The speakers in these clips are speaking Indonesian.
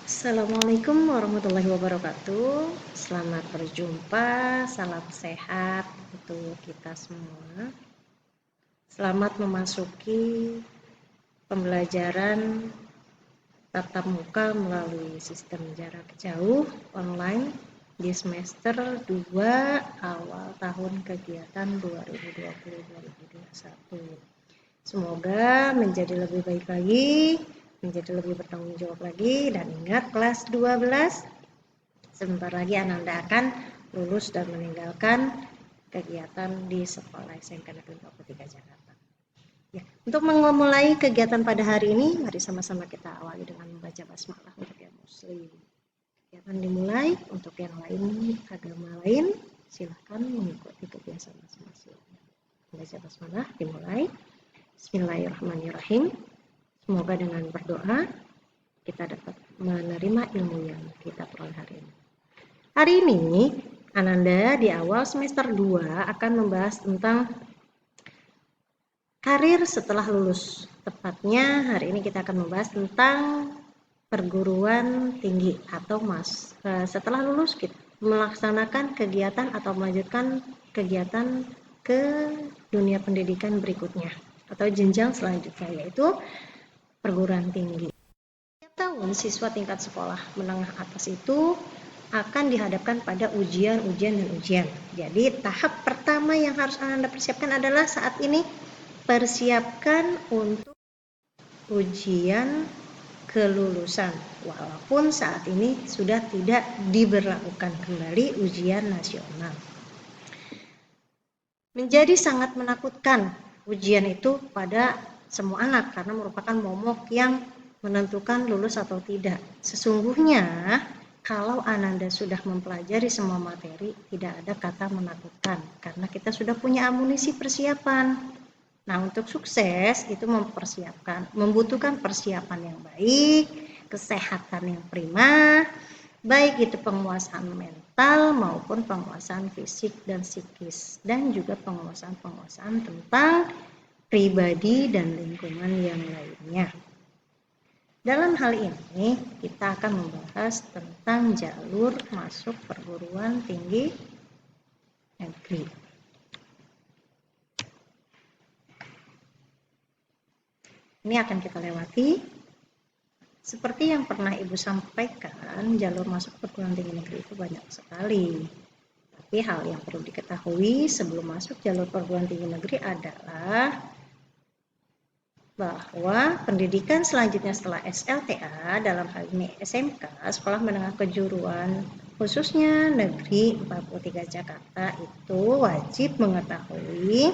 Assalamualaikum warahmatullahi wabarakatuh. Selamat berjumpa, salam sehat untuk kita semua. Selamat memasuki pembelajaran tatap muka melalui sistem jarak jauh online di semester 2 awal tahun kegiatan 2020-2021. Semoga menjadi lebih baik lagi, menjadi lebih bertanggung jawab lagi, dan ingat kelas 12 sebentar lagi Ananda akan lulus dan meninggalkan kegiatan di sekolah SMK Negeri 43 Jakarta. Ya, untuk memulai kegiatan pada hari ini, mari sama-sama kita awali dengan membaca basmalah untuk yang muslim. Kegiatan dimulai, untuk yang lain, agama lain, silahkan mengikuti kebiasaan masing-masing. Membaca basmalah dimulai. Bismillahirrahmanirrahim. Semoga dengan berdoa kita dapat menerima ilmu yang kita peroleh hari ini. Hari ini Ananda di awal semester 2 akan membahas tentang karir setelah lulus. Tepatnya hari ini kita akan membahas tentang perguruan tinggi atau setelah lulus kita melaksanakan kegiatan atau melanjutkan kegiatan ke dunia pendidikan berikutnya atau jenjang selanjutnya, yaitu perguruan tinggi. Setiap tahun siswa tingkat sekolah menengah atas itu akan dihadapkan pada ujian dan ujian. Jadi tahap pertama yang harus Anda persiapkan adalah saat ini persiapkan untuk ujian kelulusan. Walaupun saat ini sudah tidak diberlakukan kembali ujian nasional. Menjadi sangat menakutkan ujian itu pada semua anak karena merupakan momok yang menentukan lulus atau tidak. Sesungguhnya kalau Ananda sudah mempelajari semua materi, tidak ada kata menakutkan karena kita sudah punya amunisi persiapan. Nah, untuk sukses itu membutuhkan persiapan yang baik, kesehatan yang prima, baik itu penguasaan mental maupun penguasaan fisik dan psikis, dan juga penguasaan tentang pribadi dan lingkungan yang lainnya. Dalam hal ini kita akan membahas tentang jalur masuk perguruan tinggi negeri. Ini akan kita lewati. Seperti yang pernah Ibu sampaikan, jalur masuk perguruan tinggi negeri itu banyak sekali. Tapi hal yang perlu diketahui sebelum masuk jalur perguruan tinggi negeri adalah bahwa pendidikan selanjutnya setelah SLTA, dalam hal ini SMK, Sekolah Menengah Kejuruan, khususnya Negeri 43 Jakarta, itu wajib mengetahui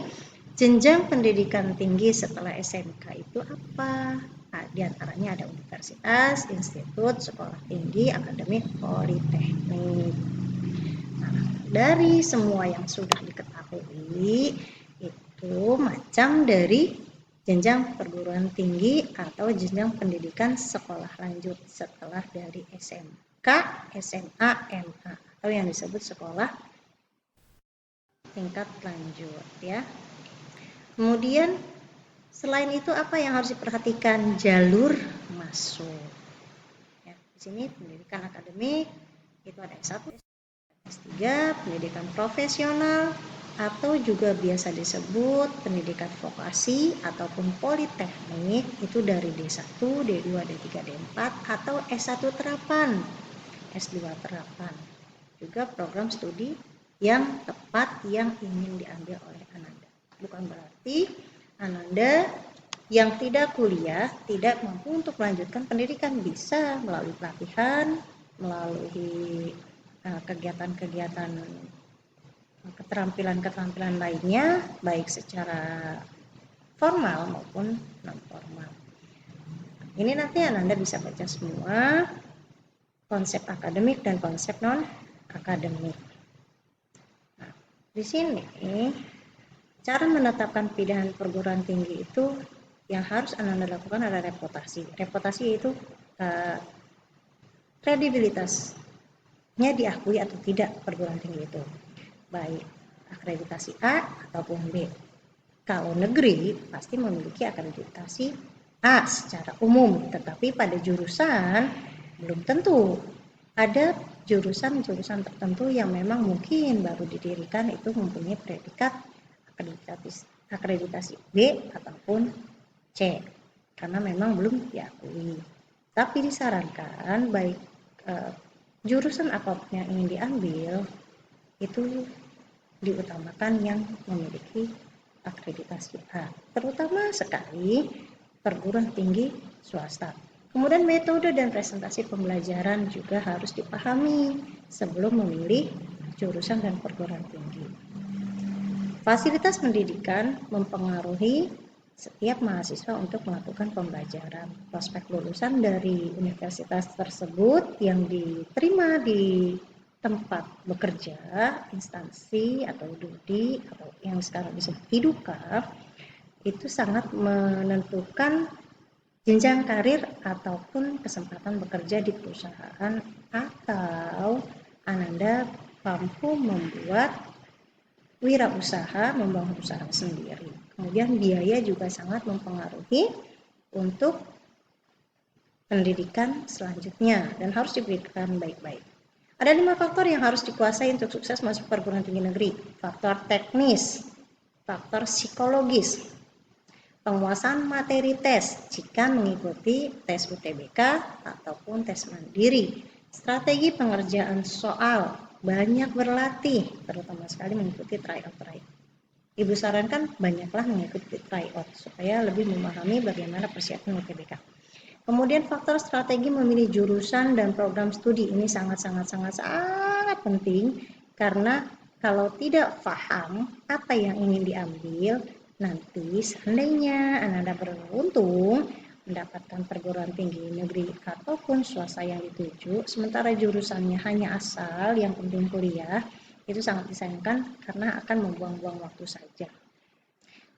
jenjang pendidikan tinggi setelah SMK itu apa. Nah, di antaranya ada universitas, institut, sekolah tinggi, akademik, politeknik. Nah, dari semua yang sudah diketahui, itu macam dari jenjang perguruan tinggi atau jenjang pendidikan sekolah lanjut setelah dari SMK, SMA, MA atau yang disebut sekolah tingkat lanjut ya. Kemudian selain itu apa yang harus diperhatikan? Jalur masuk. Ya, di sini pendidikan akademik itu ada S1, S3, pendidikan profesional, atau juga biasa disebut pendidikan vokasi ataupun politeknik itu dari D1, D2, D3, D4 atau S1 terapan, S2 terapan. Juga program studi yang tepat yang ingin diambil oleh Ananda. Bukan berarti Ananda yang tidak kuliah tidak mampu untuk melanjutkan pendidikan, bisa melalui pelatihan, melalui kegiatan-kegiatan keterampilan lainnya, baik secara formal maupun non formal. Ini nanti Ananda bisa baca semua konsep akademik dan konsep non akademik. Nah, di sini cara menetapkan pilihan perguruan tinggi itu yang harus Ananda lakukan adalah reputasi. Reputasi itu kredibilitasnya diakui atau tidak perguruan tinggi itu, baik akreditasi A ataupun B. Kalau negeri pasti memiliki akreditasi A secara umum, tetapi pada jurusan Belum tentu. Ada jurusan-jurusan tertentu yang memang mungkin baru didirikan itu mempunyai predikat akreditasi B ataupun C, karena memang belum diakui. Tapi disarankan baik jurusan apapun yang ingin diambil itu diutamakan yang memiliki akreditasi A, terutama sekali perguruan tinggi swasta. Kemudian metode dan presentasi pembelajaran juga harus dipahami sebelum memilih jurusan dan perguruan tinggi. Fasilitas pendidikan mempengaruhi setiap mahasiswa untuk melakukan pembelajaran. Prospek lulusan dari universitas tersebut yang diterima di tempat bekerja, instansi atau DUDI atau yang sekarang disebut Hiduka, itu sangat menentukan jenjang karir ataupun kesempatan bekerja di perusahaan, atau Ananda mampu membuat wirausaha, membangun usaha sendiri. Kemudian biaya juga sangat mempengaruhi untuk pendidikan selanjutnya dan harus dipikirkan baik-baik. Ada 5 faktor yang harus dikuasai untuk sukses masuk perguruan tinggi negeri. Faktor teknis, faktor psikologis, penguasaan materi tes jika mengikuti tes UTBK ataupun tes mandiri, strategi pengerjaan soal, banyak berlatih, terutama sekali mengikuti tryout. Ibu sarankan banyaklah mengikuti tryout supaya lebih memahami bagaimana persiapan UTBK. Kemudian faktor strategi memilih jurusan dan program studi ini sangat penting, karena kalau tidak paham apa yang ingin diambil, nanti seandainya Anda beruntung mendapatkan perguruan tinggi negeri ataupun swasta yang dituju, sementara jurusannya hanya asal yang penting kuliah, itu sangat disayangkan karena akan membuang-buang waktu saja.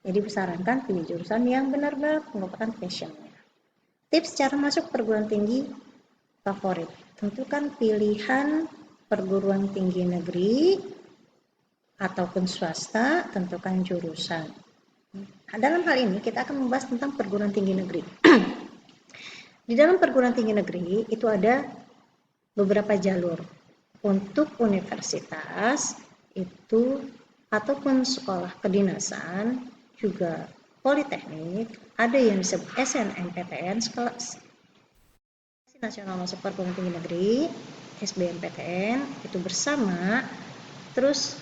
Jadi disarankan pilih jurusan yang benar-benar merupakan passion-nya. Tips cara masuk perguruan tinggi favorit. Tentukan pilihan perguruan tinggi negeri ataupun swasta, tentukan jurusan. Nah, dalam hal ini kita akan membahas tentang perguruan tinggi negeri. Di dalam perguruan tinggi negeri itu ada beberapa jalur. Untuk universitas itu ataupun sekolah kedinasan, juga politeknik, ada yang disebut SNMPTN, Sekolah Nasional Masuk Perguruan Tinggi Negeri, SBMPTN, itu bersama, terus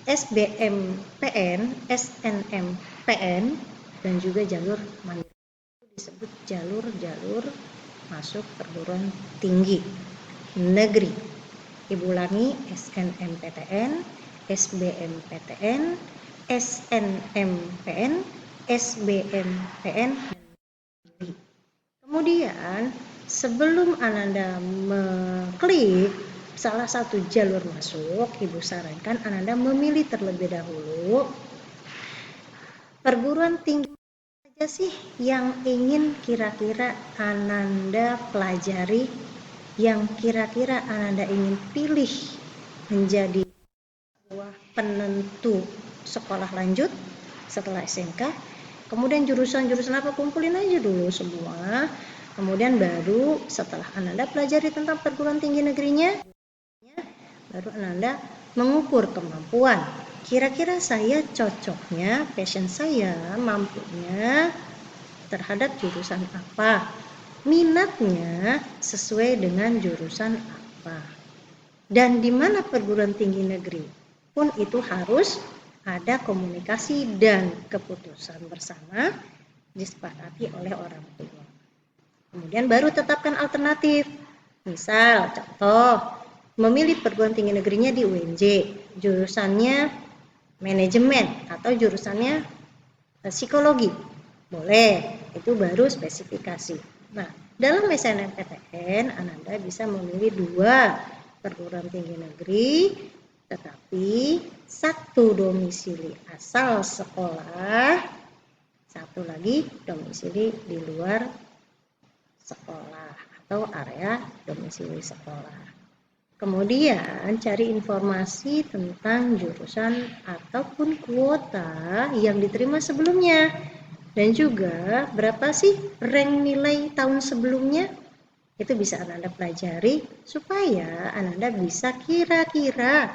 SBMPN, SNMPN, dan juga jalur mandiri. Itu disebut jalur-jalur masuk perguruan tinggi negeri. Ibu ulangi, SNMPTN, SBMPTN, SNMPN, SBMPN. Kemudian sebelum Ananda mengklik salah satu jalur masuk, Ibu sarankan Ananda memilih terlebih dahulu perguruan tinggi saja sih yang ingin kira-kira Ananda pelajari, yang kira-kira Ananda ingin pilih menjadi sebuah penentu sekolah lanjut setelah SMK. Kemudian jurusan-jurusan apa, kumpulin aja dulu semua. Kemudian baru setelah Ananda pelajari tentang perguruan tinggi negerinya, baru Ananda mengukur kemampuan. Kira-kira saya cocoknya, passion saya, mampunya terhadap jurusan apa, minatnya sesuai dengan jurusan apa. Dan di mana perguruan tinggi negeri pun itu harus ada komunikasi dan keputusan bersama disepakati oleh orang tua. Kemudian baru tetapkan alternatif. Misal, contoh, memilih perguruan tinggi negerinya di UNJ, jurusannya manajemen atau jurusannya psikologi. Boleh, itu baru spesifikasi. Nah, dalam SNMPTN, Ananda bisa memilih 2 perguruan tinggi negeri, tetapi satu domisili asal sekolah, satu lagi domisili di luar sekolah atau area domisili sekolah. Kemudian cari informasi tentang jurusan ataupun kuota yang diterima sebelumnya, dan juga berapa sih rank nilai tahun sebelumnya. Itu bisa Ananda pelajari supaya Ananda bisa kira-kira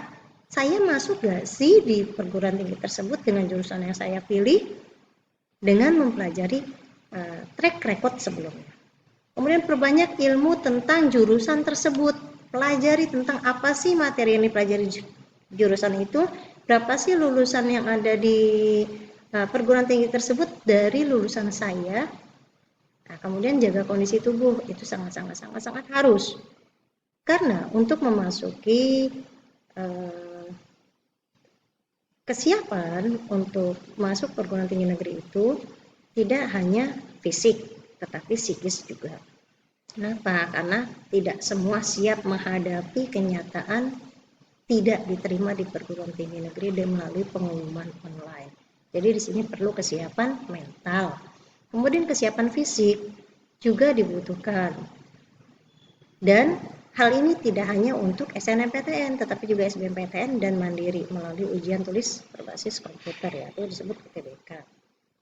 saya masuk gak sih di perguruan tinggi tersebut dengan jurusan yang saya pilih dengan mempelajari track record sebelumnya. Kemudian perbanyak ilmu tentang jurusan tersebut. Pelajari tentang apa sih materi yang dipelajari jurusan itu, berapa sih lulusan yang ada di perguruan tinggi tersebut dari lulusan saya. Nah, kemudian jaga kondisi tubuh, itu sangat harus. Karena untuk memasuki kesiapan untuk masuk perguruan tinggi negeri itu tidak hanya fisik, tetapi psikis juga. Kenapa? Karena tidak semua siap menghadapi kenyataan tidak diterima di perguruan tinggi negeri dan melalui pengumuman online. Jadi di sini perlu kesiapan mental. Kemudian kesiapan fisik juga dibutuhkan. Dan hal ini tidak hanya untuk SNMPTN, tetapi juga SBMPTN dan mandiri melalui ujian tulis berbasis komputer, ya, itu disebut UTBK.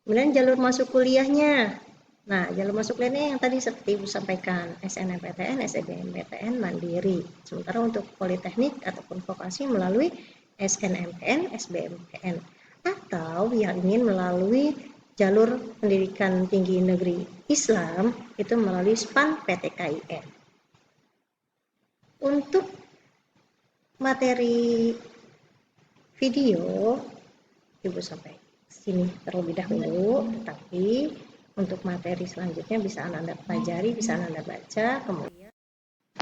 Kemudian jalur masuk kuliahnya. Nah, jalur masuk kuliahnya yang tadi seperti Ibu sampaikan, SNMPTN, SBMPTN, mandiri. Sementara untuk politeknik ataupun vokasi melalui SNMPN, SBMPTN. Atau yang ingin melalui jalur pendidikan tinggi negeri Islam, itu melalui SPAN PTKIN. Untuk materi video, Ibu sampai sini terlebih dahulu, tetapi untuk materi selanjutnya bisa Anda pelajari, bisa Anda baca, kemudian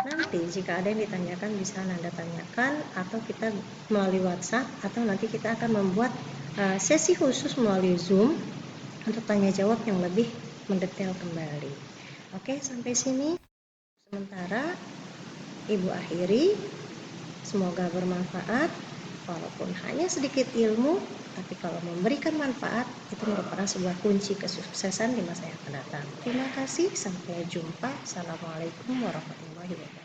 nanti jika ada yang ditanyakan bisa Anda tanyakan, atau kita melalui WhatsApp, atau nanti kita akan membuat sesi khusus melalui Zoom untuk tanya jawab yang lebih mendetail kembali. Oke, sampai sini sementara Ibu akhiri. Semoga bermanfaat, walaupun hanya sedikit ilmu, tapi kalau memberikan manfaat itu merupakan sebuah kunci kesuksesan di masa yang akan datang. Terima kasih, sampai jumpa. Assalamualaikum warahmatullahi wabarakatuh.